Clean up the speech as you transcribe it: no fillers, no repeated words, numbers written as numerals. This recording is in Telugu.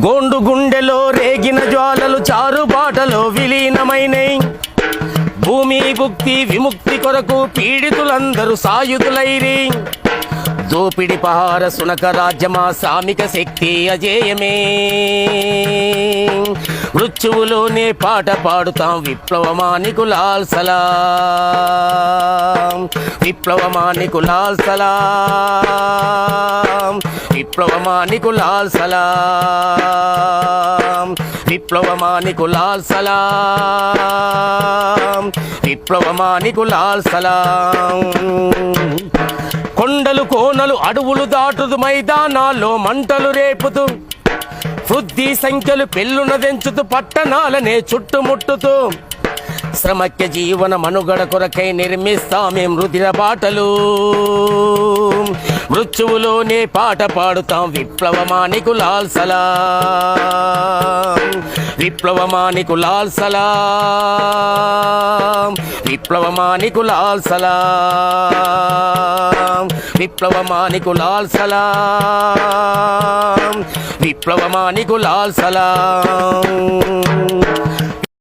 గోండు గుండెలో రేగిన జ్వాలలు చారుబాటలో విలీనమైనై భూమి భుక్తి విముక్తి కొరకు పీడితులందరూ సాయుధులైరి దోపిడి పహార సునక రాజ్యమా సామిక శక్తి అజేయమే మృత్యువులోనే పాట పాడుతాం విప్లవమానికులాల్ సలాం విప్లవమానికులాల్ సలాం విప్లవమానికులాల్ సలాం విప్లవమానికులాల్ సలాం విప్లవమానికులాల్ సలాం కొండలు కోనలు అడవులు దాటుతూ మైదానాల్లో మంటలు రేపుతూ వృద్ధి సంఖ్యలు పెళ్ళున దెంచుతూ పట్టణాలనే చుట్టుముట్టుతూ శ్రమక్య జీవన మనుగడ కొరకై నిర్మిస్తామే రుధిర బాటలు మృత్యువులోనే పాట పాడుతాం విప్లవమానికులాల్ సలాం విప్లవమానికులాల్ సలాం విప్లవమానికులాల్ సలాం విప్లవమానికులాల్ సలాం విప్లవమానికులాల్ సలాం